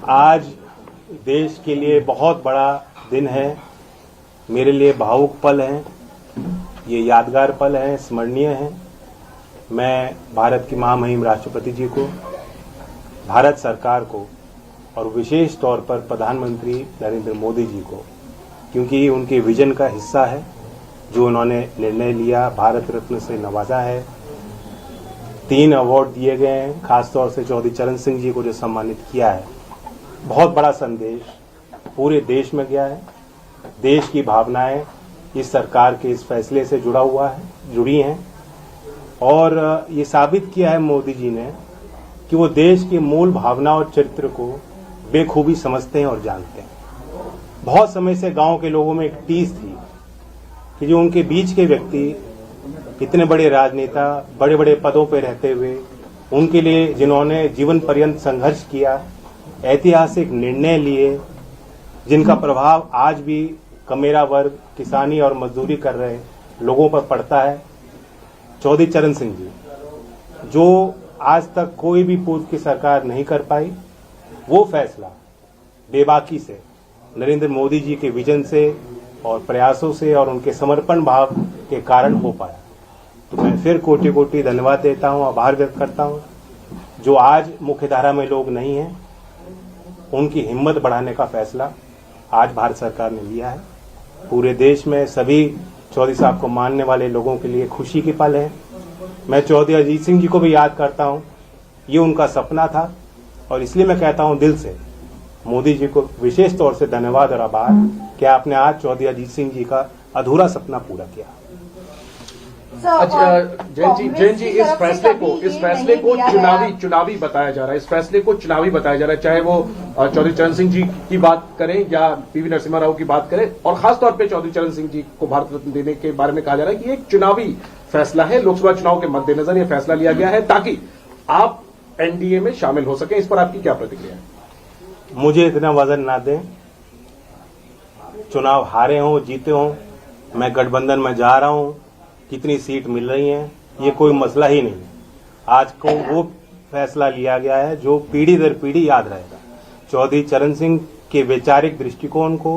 आज देश के लिए बहुत बड़ा दिन है, मेरे लिए भावुक पल है, ये यादगार पल है, स्मरणीय है। मैं भारत की महामहिम राष्ट्रपति जी को, भारत सरकार को और विशेष तौर पर प्रधानमंत्री नरेंद्र मोदी जी को, क्योंकि उनके विजन का हिस्सा है, जो उन्होंने निर्णय लिया, भारत रत्न से नवाजा है, 3 अवार्ड दिए गए हैं, खासतौर से चौधरी चरण सिंह जी को जो सम्मानित किया है। बहुत बड़ा संदेश पूरे देश में गया है। देश की भावनाएं इस सरकार के इस फैसले से जुड़ी हैं और ये साबित किया है मोदी जी ने कि वो देश की मूल भावना और चरित्र को बेखूबी समझते हैं और जानते हैं। बहुत समय से गांव के लोगों में एक टीस थी कि जो उनके बीच के व्यक्ति, इतने बड़े राजनेता, बड़े बड़े पदों पर रहते हुए, उनके लिए जिन्होंने जीवन पर्यंत संघर्ष किया, ऐतिहासिक निर्णय लिए, जिनका प्रभाव आज भी कमेरा वर्ग, किसानी और मजदूरी कर रहे लोगों पर पड़ता है, चौधरी चरण सिंह जी, जो आज तक कोई भी पूर्व की सरकार नहीं कर पाई, वो फैसला बेबाकी से नरेंद्र मोदी जी के विजन से और प्रयासों से और उनके समर्पण भाव के कारण हो पाया। तो मैं फिर कोटि कोटि धन्यवाद देता हूं, आभार व्यक्त करता हूं। जो आज मुख्यधारा में लोग नहीं हैं, उनकी हिम्मत बढ़ाने का फैसला आज भारत सरकार ने लिया है। पूरे देश में सभी चौधरी साहब को मानने वाले लोगों के लिए खुशी की पल है। मैं चौधरी अजीत सिंह जी को भी याद करता हूं, ये उनका सपना था और इसलिए मैं कहता हूं दिल से मोदी जी को विशेष तौर से धन्यवाद और आभार कि आपने आज चौधरी अजीत सिंह जी का अधूरा सपना पूरा किया। अच्छा जैन जी, इस फैसले को चुनावी बताया जा रहा है। इस फैसले को चुनावी बताया जा रहा है, चाहे वो चौधरी चरण सिंह जी की बात करें या पीवी नरसिम्हा राव की बात करें, और खासतौर पे चौधरी चरण सिंह जी को भारत रत्न देने के बारे में कहा जा रहा है कि एक चुनावी फैसला है। लोकसभा चुनाव के मद्देनजर यह फैसला लिया गया है ताकि आप एनडीए में शामिल हो सकें। इस पर आपकी क्या प्रतिक्रिया है? मुझे इतना वजन ना दें, चुनाव हारे हों जीते हों, मैं गठबंधन में जा रहा हूं, कितनी सीट मिल रही हैं, ये कोई मसला ही नहीं है। आज को वो फैसला लिया गया है जो पीढ़ी दर पीढ़ी याद रहेगा। चौधरी चरण सिंह के वैचारिक दृष्टिकोण को,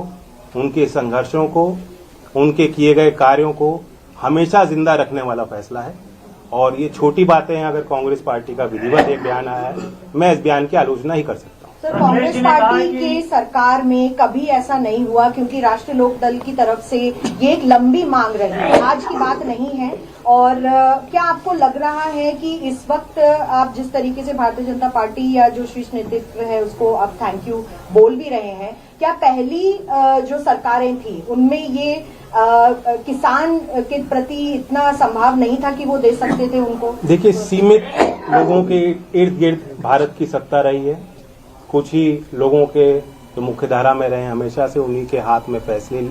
उनके संघर्षों को, उनके किए गए कार्यों को हमेशा जिंदा रखने वाला फैसला है। और ये छोटी बातें हैं, अगर कांग्रेस पार्टी का विधिवत एक बयान आया है, मैं इस बयान की आलोचना ही कर सकता हूं। सर, कांग्रेस पार्टी की सरकार में कभी ऐसा नहीं हुआ, क्योंकि राष्ट्रीय लोकदल की तरफ से ये एक लंबी मांग रही है, आज की बात नहीं है। और क्या आपको लग रहा है कि इस वक्त आप जिस तरीके से भारतीय जनता पार्टी या जो शीर्ष नेतृत्व है उसको आप थैंक यू बोल भी रहे हैं, क्या पहली जो सरकारें थी उनमें ये किसान के प्रति इतना संभाव नहीं था कि वो दे सकते थे उनको? देखिए, सीमित लोगों के इर्द गिर्द भारत की सत्ता रही है। कुछ ही लोगों के जो मुख्यधारा में रहे, हमेशा से उन्हीं के हाथ में फैसले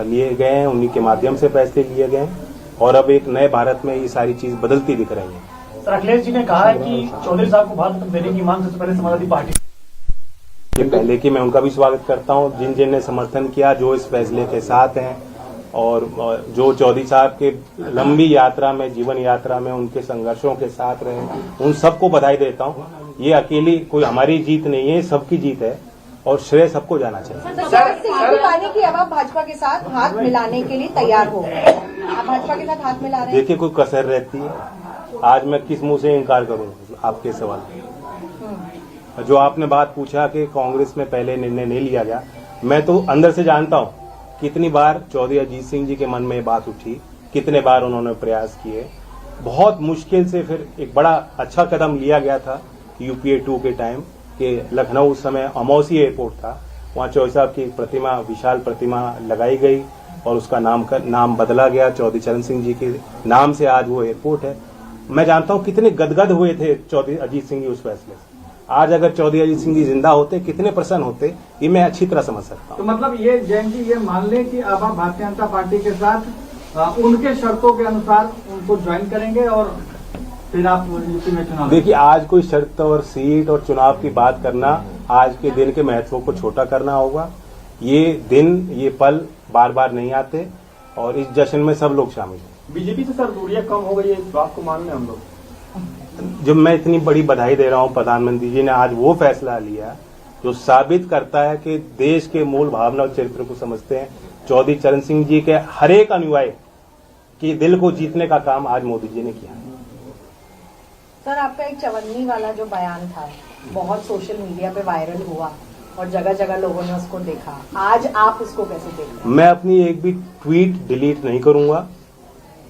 लिए गए हैं, उन्हीं के माध्यम से फैसले लिए गए हैं और अब एक नए भारत में ये सारी चीज बदलती दिख रही है। सर, अखिलेश जी ने कहा है कि चौधरी साहब को भारत रत्न देने की मांग सबसे पहले समाजवादी पार्टी पहले की मैं उनका भी स्वागत करता हूं, जिन ने समर्थन किया, जो इस फैसले के साथ हैं और जो चौधरी साहब के लंबी यात्रा में, जीवन यात्रा में उनके संघर्षों के साथ रहे, उन सबको बधाई देता हूं। ये अकेली कोई हमारी जीत नहीं है, सबकी जीत है और श्रेय सबको जाना चाहिए। पाने की अब आप भाजपा के साथ हाथ मिलाने के लिए तैयार हो, आप भाजपा के साथ हाथ मिला रहे हैं? देखिए, कोई कसर रहती है, आज मैं किस मुंह से इनकार करूं आपके सवाल। जो आपने बात पूछा कि कांग्रेस में पहले निर्णय नहीं लिया गया, मैं तो अंदर से जानता हूं कितनी बार चौधरी अजीत सिंह जी के मन में ये बात उठी, कितने बार उन्होंने प्रयास किए। बहुत मुश्किल से फिर एक बड़ा अच्छा कदम लिया गया था यूपीए 2 के टाइम के लखनऊ, उस समय अमौसी एयरपोर्ट था, वहां चौधरी साहब की प्रतिमा, विशाल प्रतिमा लगाई गई और उसका नाम बदला गया, चौधरी चरण सिंह जी के नाम से आज वो एयरपोर्ट है। मैं जानता हूं कितने गदगद हुए थे चौधरी अजीत सिंह जी उस फैसले से। आज अगर चौधरी अजीत सिंह जी जिंदा होते, कितने प्रसन्न होते, ये मैं अच्छी तरह समझ सकता हूं। तो मतलब ये जैन जी ये मान लें कि अब आप भारतीय जनता पार्टी के साथ उनके शर्तों के अनुसार उनको ज्वाइन करेंगे और फिर आप यूपी में चुनाव? देखिए, आज कोई शर्त और सीट और चुनाव की बात करना आज के दिन के महत्व को छोटा करना होगा। ये दिन, ये पल बार बार नहीं आते और इस जश्न में सब लोग शामिल हैं। बीजेपी से सर दूरियां कम हो गई है, इस बात को मान लें हम लोग? जब मैं इतनी बड़ी बधाई दे रहा हूं, प्रधानमंत्री जी ने आज वो फैसला लिया जो साबित करता है कि देश के मूल भावना और चरित्र को समझते हैं। चौधरी चरण सिंह जी के हर एक अनुयायी के दिल को जीतने का काम आज मोदी जी ने किया। सर, आपका एक चवन्नी वाला जो बयान था बहुत सोशल मीडिया पे वायरल हुआ और जगह जगह लोगों ने उसको देखा, आज आप उसको कैसे देख रहे हैं? मैं अपनी एक भी ट्वीट डिलीट नहीं करूंगा।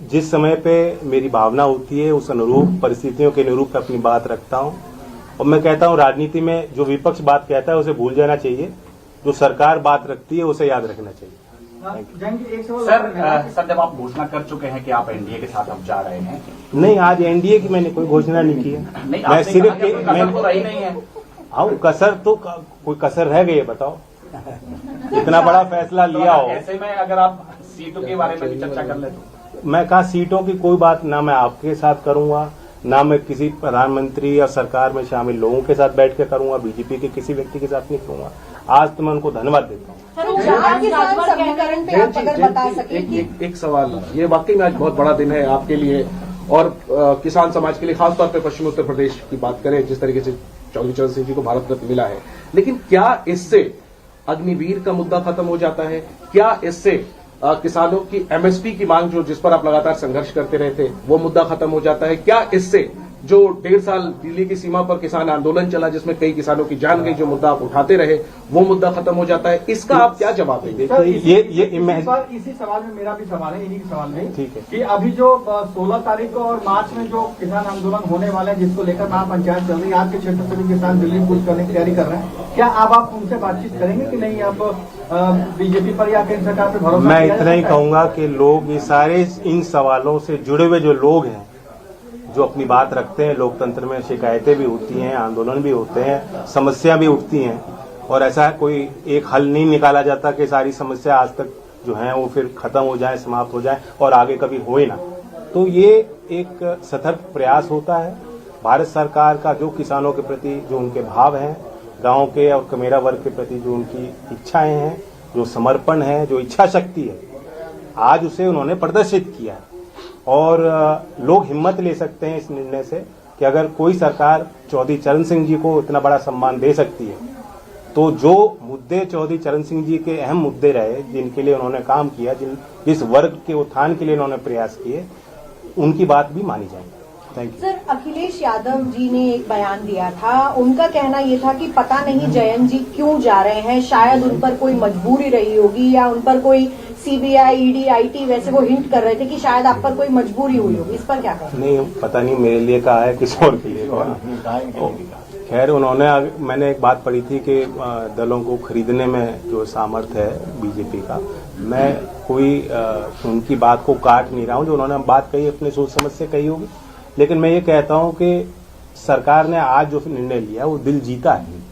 जिस समय पे मेरी भावना होती है उस अनुरूप परिस्थितियों के अनुरूप अपनी बात रखता हूं। और मैं कहता हूं राजनीति में जो विपक्ष बात कहता है उसे भूल जाना चाहिए, जो सरकार बात रखती है उसे याद रखना चाहिए। सर, जब आप घोषणा कर चुके हैं कि आप एनडीए के साथ अब जा रहे हैं। नहीं, आज एनडीए की मैंने कोई घोषणा नहीं की है। मैं सिर्फ नहीं है। हाँ, कसर तो कोई कसर रह गई है, बताओ। इतना बड़ा फैसला लिया हो। ऐसे में अगर आप सीटों के बारे में भी चर्चा कर ले तो मैं कहा सीटों की कोई बात ना मैं आपके साथ करूंगा, ना मैं किसी प्रधानमंत्री या सरकार में शामिल लोगों के साथ बैठ के करूंगा, बीजेपी के किसी व्यक्ति के साथ नहीं करूंगा। आज तो मैं उनको धन्यवाद देता हूँ। एक सवाल, ये वाकई में आज बहुत बड़ा दिन है आपके लिए और किसान समाज के लिए, खासतौर पर पश्चिमी उत्तर प्रदेश की बात करें, जिस तरीके से चौधरी चरण सिंह जी को भारत रत्न मिला है, लेकिन क्या इससे अग्निवीर का मुद्दा खत्म हो जाता है? क्या इससे किसानों की एमएसपी की मांग जो जिस पर आप लगातार संघर्ष करते रहे थे वो मुद्दा खत्म हो जाता है? क्या इससे जो 1.5 साल दिल्ली की सीमा पर किसान आंदोलन चला जिसमें कई किसानों की जान गई, जो मुद्दा आप उठाते रहे वो मुद्दा खत्म हो जाता है? इसका आप क्या जवाब देंगे? इसी सवाल में मेरा भी सवाल है, इन्हीं के सवाल में, ठीक है, कि अभी जो 16 तारीख को और मार्च में जो किसान आंदोलन होने वाले हैं जिसको लेकर महापंचायत चल रही है, आपके क्षेत्र से भी किसान दिल्ली कूच करने की तैयारी कर रहे हैं, क्या अब आप उनसे बातचीत करेंगे कि नहीं? आप बीजेपी पर या केंद्र सरकार पर भरोसा? मैं इतना ही कहूंगा कि लोग ये सारे इन सवालों से जुड़े हुए जो लोग हैं, जो अपनी बात रखते हैं, लोकतंत्र में शिकायतें भी होती हैं, आंदोलन भी होते हैं, समस्या भी उठती हैं और ऐसा कोई एक हल नहीं निकाला जाता कि सारी समस्या आज तक जो है वो फिर खत्म हो जाए, समाप्त हो जाए और आगे कभी होए ना। तो ये एक सतर्क प्रयास होता है भारत सरकार का, जो किसानों के प्रति जो उनके भाव हैं, गांव के और कमेरा वर्ग के प्रति जो उनकी इच्छाएं हैं, जो समर्पण है, जो इच्छा शक्ति है, आज उसे उन्होंने प्रदर्शित किया है। और लोग हिम्मत ले सकते हैं इस निर्णय से कि अगर कोई सरकार चौधरी चरण सिंह जी को इतना बड़ा सम्मान दे सकती है तो जो मुद्दे चौधरी चरण सिंह जी के अहम मुद्दे रहे, जिनके लिए उन्होंने काम किया, जिस वर्ग के उत्थान के लिए उन्होंने प्रयास किए, उनकी बात भी मानी जाएगी। Thank you. Sir, Akhilesh Yadav ji ने एक बयान दिया था, उनका कहना ये था कि पता नहीं जयंत जी क्यों जा रहे हैं, शायद उन पर कोई मजबूरी रही होगी या उन पर कोई सीबीआई, ईडी, आईटी वैसे वो हिंट कर रहे थे कि शायद आप पर कोई मजबूरी हुई होगी। इस पर क्या कहें? नहीं, पता नहीं मेरे लिए कहा है किस और के लिए कहा। खैर, मैंने एक बात पढ़ी थी कि दलों को खरीदने में जो सामर्थ्य है बीजेपी का, मैं कोई उनकी बात को काट नहीं रहा हूं। जो उन्होंने बात कही अपने सोच समझ से कही होगी, लेकिन मैं ये कहता हूं कि सरकार ने आज जो निर्णय लिया वो दिल जीता है,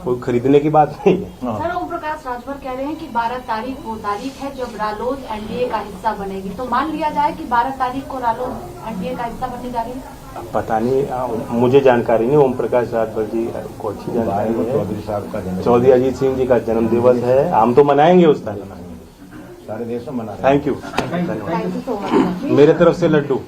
कोई खरीदने की बात नहीं है। सर, ओम प्रकाश राजभर कह रहे हैं कि 12 तारीख वो तारीख है जब रालोद एनडीए का हिस्सा बनेगी, तो मान लिया जाए कि 12 तारीख को रालोद एनडीए का हिस्सा बनने जा रही है? पता नहीं, मुझे जानकारी नहीं। ओम प्रकाश राजभर जी को अच्छी जानकारी है। चौधरी अजीत सिंह जी का जन्म दिवस है, हम तो मनाएंगे उस तारीख, सारे देश में मना। Thank you, thank you so much. मेरे तरफ से लड्डू।